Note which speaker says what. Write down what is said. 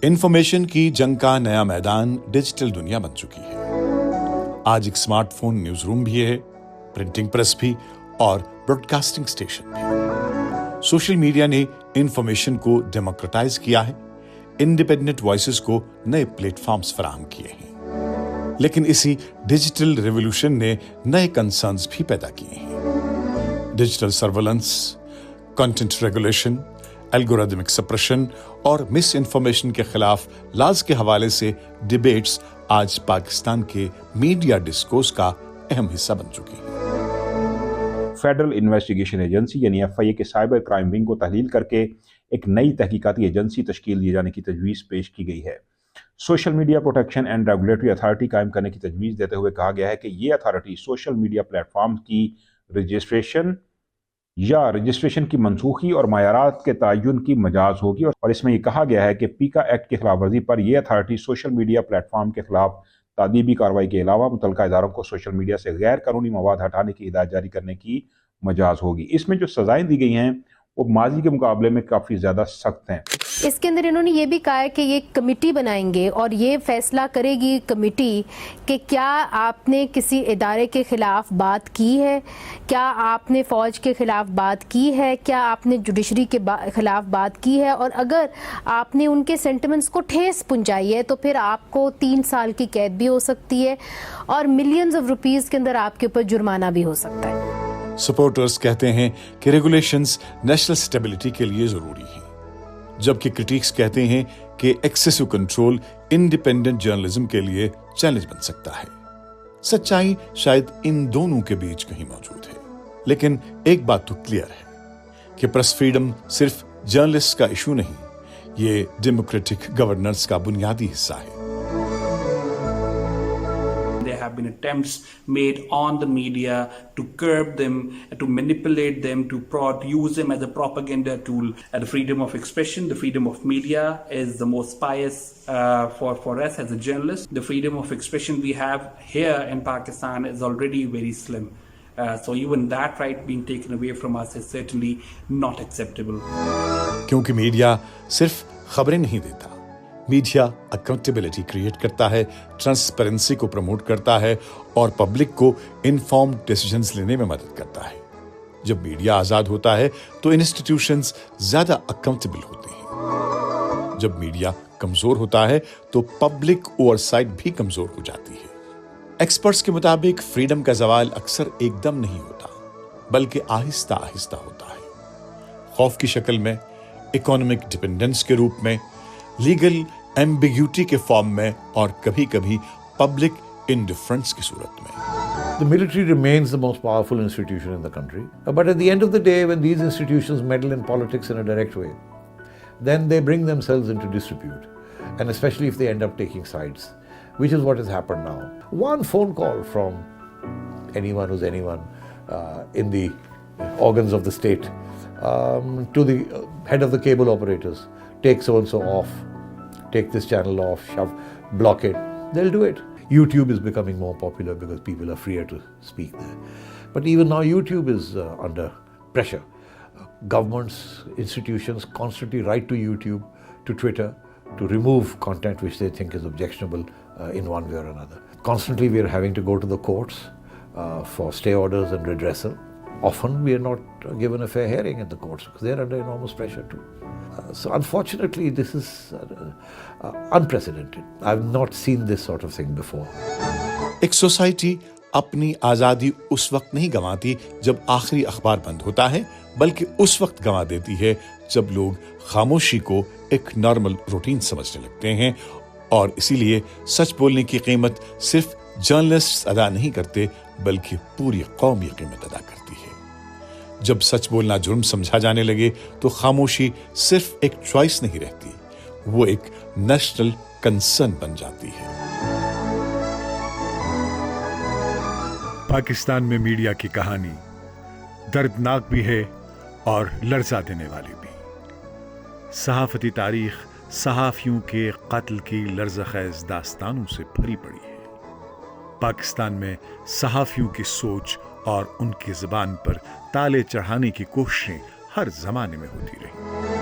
Speaker 1: Information की जंग का नया मैदान डिजिटल दुनिया बन चुकी है। आज एक स्मार्टफोन न्यूज रूम भी है, प्रिंटिंग प्रेस भी और ब्रॉडकास्टिंग स्टेशन भी। सोशल मीडिया ने इंफॉर्मेशन को डेमोक्रेटाइज किया है, इंडिपेंडेंट वॉइसेस को नए प्लेटफॉर्म्स फराहम किए हैं। लेकिन इसी डिजिटल रेवोल्यूशन ने नए कंसर्न्स भी पैदा किए हैं। Digital surveillance, content regulation, algorithmic suppression और मिस इन्फॉर्मेशन के खिलाफ लॉज के हवाले से डिबेट्स आज पाकिस्तान के मीडिया डिस्कोर्स का अहम हिस्सा बन चुकी है।
Speaker 2: फेडरल इन्वेस्टिगेशन एजेंसी यानी FIA के साइबर क्राइम विंग को तहलील करके एक नई तहकीकाती एजेंसी तश्कील दिए जाने की तजवीज़ पेश की गई है। Social media protection and regulatory authority कायम करने की तजवीज़ देते हुए कहा गया है कि ये अथॉरिटी सोशल मीडिया प्लेटफॉर्म की रजिस्ट्रेशन की मनसूखी और मायारात के तयन की मजाज होगी। और इसमें यह कहा गया है कि पीका एक्ट की खिलाफ वर्जी पर यह अथॉरिटी सोशल मीडिया प्लेटफॉर्म के खिलाफ तादीबी कार्रवाई के अलावा मुतल्लिका इदारों को सोशल मीडिया से गैर कानूनी मवाद हटाने की हिदायत जारी करने की मजाज होगी। इसमें जो सजाएं दी गई हैं वो माजी के मुकाबले में काफ़ी ज़्यादा सख्त हैं।
Speaker 3: इसके अंदर इन्होंने ये भी कहा है कि ये कमेटी बनाएंगे और ये फैसला करेगी कमेटी कि क्या आपने किसी इदारे के खिलाफ बात की है, क्या आपने फ़ौज के खिलाफ बात की है, क्या आपने जुडिशरी के खिलाफ बात की है, और अगर आपने उनके सेंटिमेंट्स को ठेस पहुंचाई है तो फिर आपको 3 साल की कैद भी हो सकती है और मिलियंस ऑफ रुपीस के अंदर आपके ऊपर जुर्माना भी हो सकता है।
Speaker 1: सपोर्टर्स कहते हैं कि रेगुलेशंस नेशनल स्टेबिलिटी के लिए जरूरी हैं, जबकि क्रिटिक्स कहते हैं कि एक्सेसिव कंट्रोल इंडिपेंडेंट जर्नलिज्म के लिए चैलेंज बन सकता है। सच्चाई शायद इन दोनों के बीच कहीं मौजूद है, लेकिन एक बात तो क्लियर है कि प्रेस फ्रीडम सिर्फ जर्नलिस्ट का इशू नहीं, ये डेमोक्रेटिक गवर्नेंस का बुनियादी हिस्सा है।
Speaker 4: There have been attempts made on the media to curb them, to manipulate them, to use them as a propaganda tool. The freedom of expression, the freedom of media is the most pious for us as a journalist. The freedom of expression we have here in Pakistan is already very slim. So even that right being taken away from us is certainly not acceptable.
Speaker 1: क्योंकि media सिर्फ खबरें नहीं देता, media accountability create करता है, transparency को promote करता है और पब्लिक को इन्फॉर्म्ड डिसीजंस लेने में मदद करता है। जब मीडिया आजाद होता है तो इंस्टीट्यूशंस ज्यादा अकाउंटेबल होते हैं। जब मीडिया कमजोर होता है तो पब्लिक ओवरसाइट भी कमजोर हो जाती है। एक्सपर्ट्स के मुताबिक फ्रीडम का ज़वाल अक्सर एकदम नहीं होता, बल्कि आहिस्ता आहिस्ता होता है। खौफ की शक्ल में, इकोनॉमिक डिपेंडेंस के रूप में, लीगल एम्बिग्यूटी के फॉर्म में और कभी-कभी पब्लिक इंडिफरेंस की सूरत में।
Speaker 5: The military remains the most powerful institution in the country. But at the end of the day, when these institutions meddle in politics in a direct way, then they bring themselves into disrepute. And especially if they end up taking sides, which is what has happened now. One phone call from anyone who's anyone in the organs of the state to the head of the cable operators. Take so-and-so off, take this channel off, block it. They'll do it. YouTube is becoming more popular because people are freer to speak there. But even now YouTube is under pressure. Governments, institutions constantly write to YouTube, to Twitter, to remove content which they think is objectionable in one way or another. Constantly we are having to go to the courts for stay orders and redressal. Often we are not given a fair hearing in the courts because they are under enormous pressure too. So unfortunately this is unprecedented. I've not seen this sort of thing before.
Speaker 1: एक society अपनी आज़ादी उस वक्त नहीं गंवाती जब आखिरी अखबार बंद होता है, बल्कि उस वक्त गंवा देती है जब लोग खामोशी को एक नॉर्मल रूटीन समझने लगते हैं। और इसीलिए सच बोलने की कीमत सिर्फ जर्नलिस्ट अदा नहीं करते, बल्कि पूरी कौम ये कीमत अदा करती है। जब सच बोलना जुर्म समझा जाने लगे तो खामोशी सिर्फ एक चॉइस नहीं रहती, वो एक नेशनल कंसर्न बन जाती है।
Speaker 6: पाकिस्तान में मीडिया की कहानी दर्दनाक भी है और लर्जा देने वाली भी। सहाफती तारीख सहाफियों के कत्ल की लर्ज़खेज़ दास्तानों से भरी पड़ी है। पाकिस्तान में सहाफियों की सोच और उनकी ज़बान पर ताले चढ़ाने की कोशिशें हर ज़माने में होती रही।